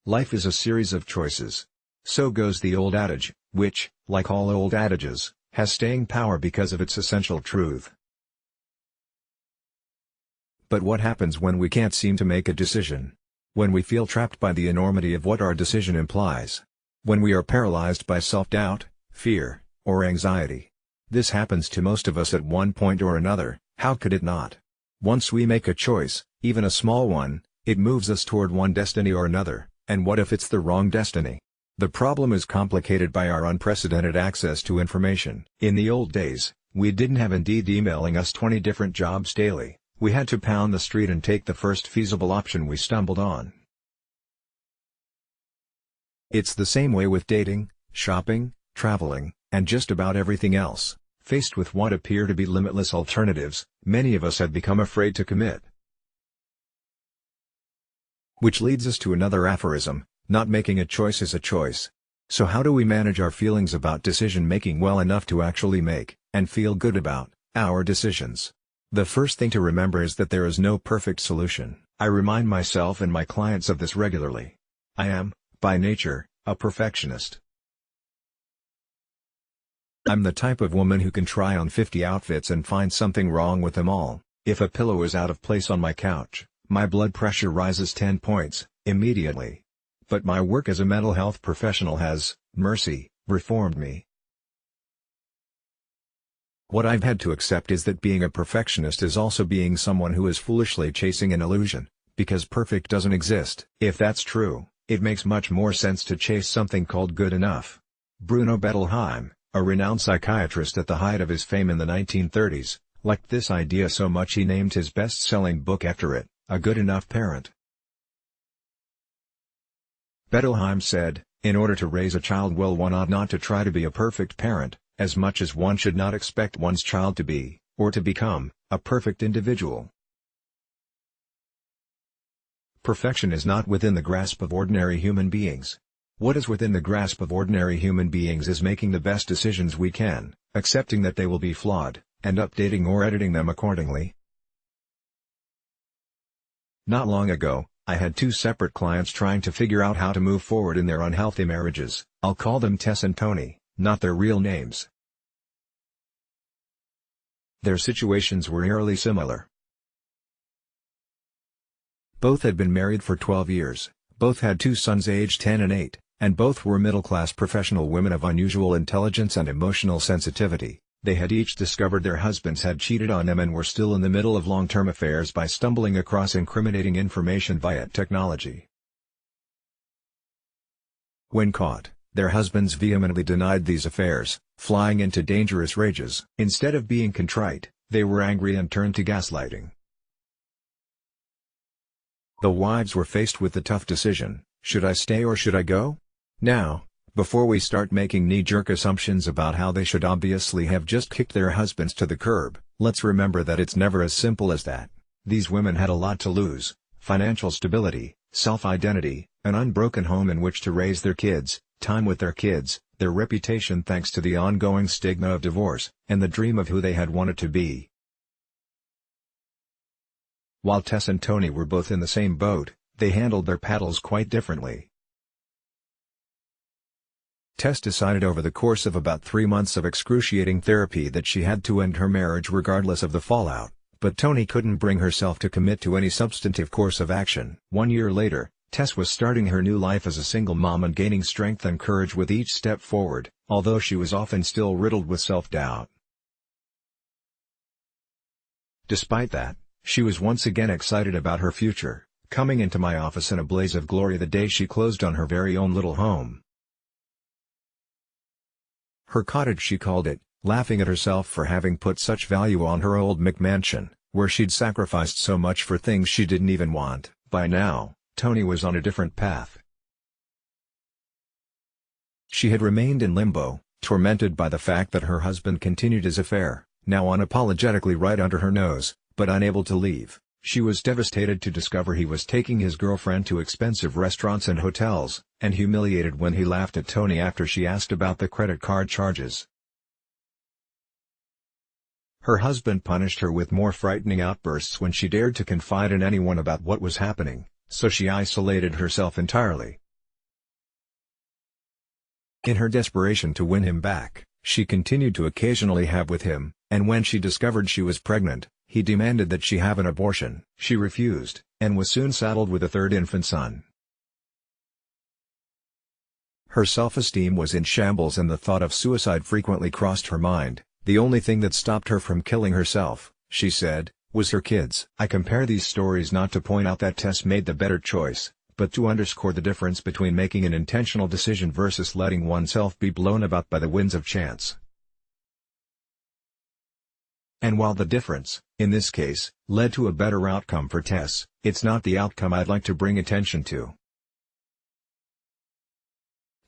Life is a series of choices. So goes the old adage, which, like all old adages, has staying power because of its essential truth. But what happens when we can't seem to make a decision? When we feel trapped by the enormity of what our decision implies? When we are paralyzed by self-doubt, fear, or anxiety? This happens to most of us at one point or another. How could it not? Once we make a choice, even a small one, it moves us toward one destiny or another, and what if it's the wrong destiny? The problem is complicated by our unprecedented access to information. In the old days, we didn't have Indeed emailing us 20 different jobs daily. We had to pound the street and take the first feasible option we stumbled on. It's the same way with dating, shopping, traveling, and just about everything else. Faced with what appear to be limitless alternatives, many of us have become afraid to commit. Which leads us to another aphorism: not making a choice is a choice. So how do we manage our feelings about decision-making well enough to actually make, and feel good about, our decisions? The first thing to remember is that there is no perfect solution. I remind myself and my clients of this regularly. I am, by nature, a perfectionist. I'm the type of woman who can try on 50 outfits and find something wrong with them all. If a pillow is out of place on my couch, my blood pressure rises 10 points, immediately. But my work as a mental health professional has, mercy, reformed me. What I've had to accept is that being a perfectionist is also being someone who is foolishly chasing an illusion, because perfect doesn't exist. If that's true, it makes much more sense to chase something called good enough. Bruno Bettelheim, a renowned psychiatrist at the height of his fame in the 1930s, liked this idea so much he named his best-selling book after it, A Good Enough Parent. Bettelheim said, in order to raise a child well, one ought not to try to be a perfect parent, as much as one should not expect one's child to be, or to become, a perfect individual. Perfection is not within the grasp of ordinary human beings. What is within the grasp of ordinary human beings is making the best decisions we can, accepting that they will be flawed, and updating or editing them accordingly. Not long ago, I had two separate clients trying to figure out how to move forward in their unhealthy marriages. I'll call them Tess and Tony, not their real names. Their situations were eerily similar. Both had been married for 12 years, both had two sons aged 10 and 8, and both were middle-class professional women of unusual intelligence and emotional sensitivity. They had each discovered their husbands had cheated on them and were still in the middle of long-term affairs by stumbling across incriminating information via technology. When caught, their husbands vehemently denied these affairs, flying into dangerous rages. Instead of being contrite, they were angry and turned to gaslighting. The wives were faced with the tough decision: should I stay or should I go? Now, before we start making knee-jerk assumptions about how they should obviously have just kicked their husbands to the curb, let's remember that it's never as simple as that. These women had a lot to lose: financial stability, self-identity, an unbroken home in which to raise their kids, time with their kids, their reputation thanks to the ongoing stigma of divorce, and the dream of who they had wanted to be. While Tess and Tony were both in the same boat, they handled their paddles quite differently. Tess decided over the course of about 3 months of excruciating therapy that she had to end her marriage regardless of the fallout, but Tony couldn't bring herself to commit to any substantive course of action. 1 year later, Tess was starting her new life as a single mom and gaining strength and courage with each step forward, although she was often still riddled with self-doubt. Despite that, she was once again excited about her future, coming into my office in a blaze of glory the day she closed on her very own little home. Her cottage, she called it, laughing at herself for having put such value on her old McMansion, where she'd sacrificed so much for things she didn't even want. By now, Tony was on a different path. She had remained in limbo, tormented by the fact that her husband continued his affair, now unapologetically right under her nose, but unable to leave. She was devastated to discover he was taking his girlfriend to expensive restaurants and hotels, and humiliated when he laughed at Tony after she asked about the credit card charges. Her husband punished her with more frightening outbursts when she dared to confide in anyone about what was happening, so she isolated herself entirely. In her desperation to win him back, she continued to occasionally have with him, and when she discovered she was pregnant, he demanded that she have an abortion. She refused, and was soon saddled with a third infant son. Her self-esteem was in shambles and the thought of suicide frequently crossed her mind. The only thing that stopped her from killing herself, she said, was her kids. I compare these stories not to point out that Tess made the better choice, but to underscore the difference between making an intentional decision versus letting oneself be blown about by the winds of chance. And while the difference, in this case, led to a better outcome for Tess, it's not the outcome I'd like to bring attention to.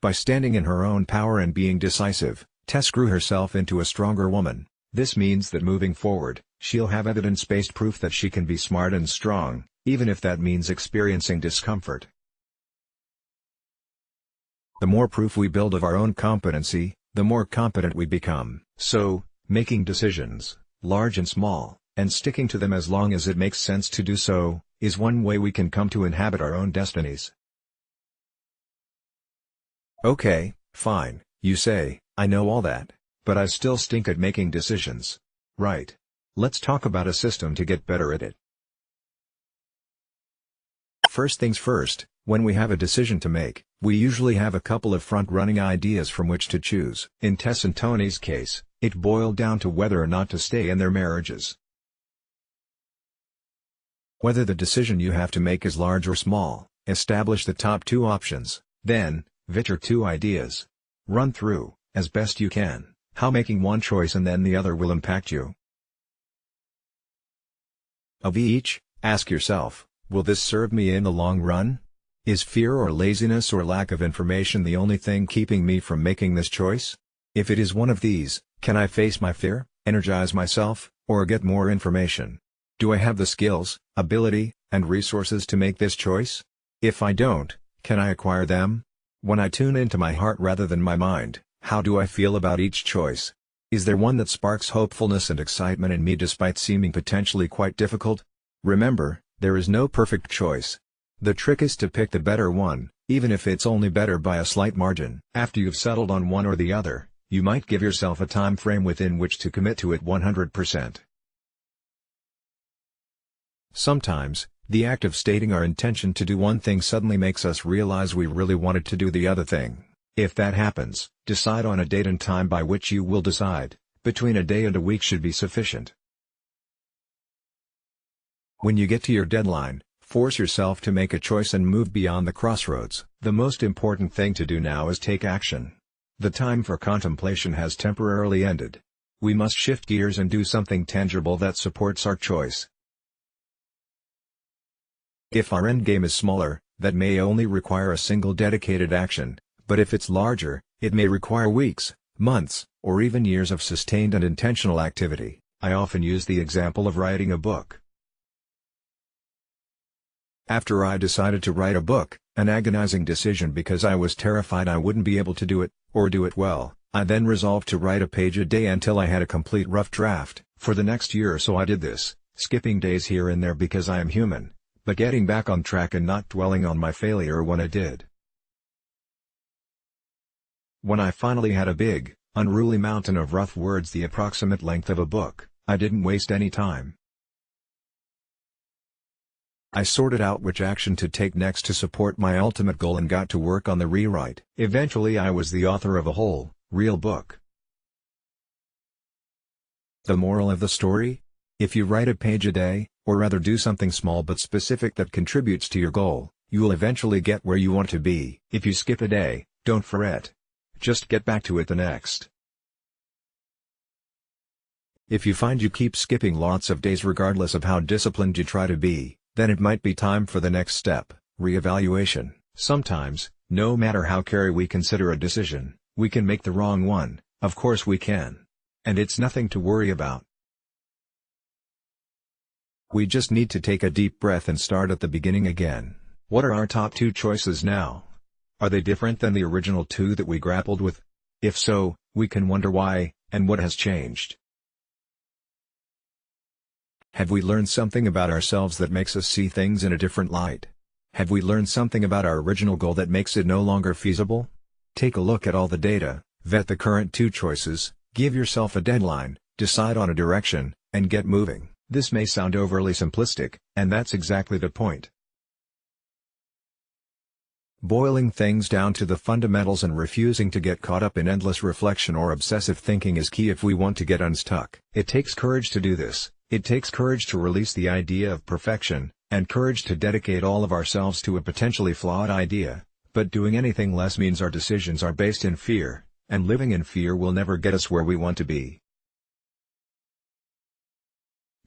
By standing in her own power and being decisive, Tess grew herself into a stronger woman. This means that moving forward, she'll have evidence-based proof that she can be smart and strong, even if that means experiencing discomfort. The more proof we build of our own competency, the more competent we become. So, making decisions, large and small, and sticking to them as long as it makes sense to do so, is one way we can come to inhabit our own destinies. Okay, fine, you say, I know all that, but I still stink at making decisions. Right. Let's talk about a system to get better at it. First things first, when we have a decision to make, we usually have a couple of front-running ideas from which to choose. In Tess and Tony's case, it boiled down to whether or not to stay in their marriages. Whether the decision you have to make is large or small, establish the top two options, then, vet your two ideas. Run through, as best you can, how making one choice and then the other will impact you. Of each, ask yourself, will this serve me in the long run? Is fear or laziness or lack of information the only thing keeping me from making this choice? If it is one of these, can I face my fear, energize myself, or get more information? Do I have the skills, ability, and resources to make this choice? If I don't, can I acquire them? When I tune into my heart rather than my mind, how do I feel about each choice? Is there one that sparks hopefulness and excitement in me despite seeming potentially quite difficult? Remember, there is no perfect choice. The trick is to pick the better one, even if it's only better by a slight margin. After you've settled on one or the other, you might give yourself a time frame within which to commit to it 100%. Sometimes, the act of stating our intention to do one thing suddenly makes us realize we really wanted to do the other thing. If that happens, decide on a date and time by which you will decide. Between a day and a week should be sufficient. When you get to your deadline, force yourself to make a choice and move beyond the crossroads. The most important thing to do now is take action. The time for contemplation has temporarily ended. We must shift gears and do something tangible that supports our choice. If our endgame is smaller, that may only require a single dedicated action, but if it's larger, it may require weeks, months, or even years of sustained and intentional activity. I often use the example of writing a book. After I decided to write a book, an agonizing decision because I was terrified I wouldn't be able to do it, or do it well, I then resolved to write a page a day until I had a complete rough draft. For the next year or so I did this, skipping days here and there because I am human, but getting back on track and not dwelling on my failure when I did. When I finally had a big, unruly mountain of rough words the approximate length of a book, I didn't waste any time. I sorted out which action to take next to support my ultimate goal and got to work on the rewrite. Eventually I was the author of a whole, real book. The moral of the story? If you write a page a day, or rather do something small but specific that contributes to your goal, you will eventually get where you want to be. If you skip a day, don't fret. Just get back to it the next. If you find you keep skipping lots of days regardless of how disciplined you try to be, then it might be time for the next step, reevaluation. Sometimes, no matter how carefully we consider a decision, we can make the wrong one. Of course we can. And it's nothing to worry about. We just need to take a deep breath and start at the beginning again. What are our top two choices now? Are they different than the original two that we grappled with? If so, we can wonder why, and what has changed. Have we learned something about ourselves that makes us see things in a different light? Have we learned something about our original goal that makes it no longer feasible? Take a look at all the data, vet the current two choices, give yourself a deadline, decide on a direction, and get moving. This may sound overly simplistic, and that's exactly the point. Boiling things down to the fundamentals and refusing to get caught up in endless reflection or obsessive thinking is key if we want to get unstuck. It takes courage to do this. It takes courage to release the idea of perfection, and courage to dedicate all of ourselves to a potentially flawed idea, but doing anything less means our decisions are based in fear, and living in fear will never get us where we want to be.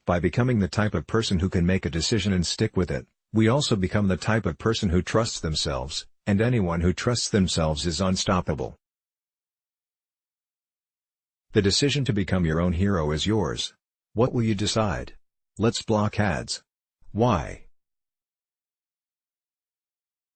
By becoming the type of person who can make a decision and stick with it, we also become the type of person who trusts themselves, and anyone who trusts themselves is unstoppable. The decision to become your own hero is yours. What will you decide? Let's block ads. Why?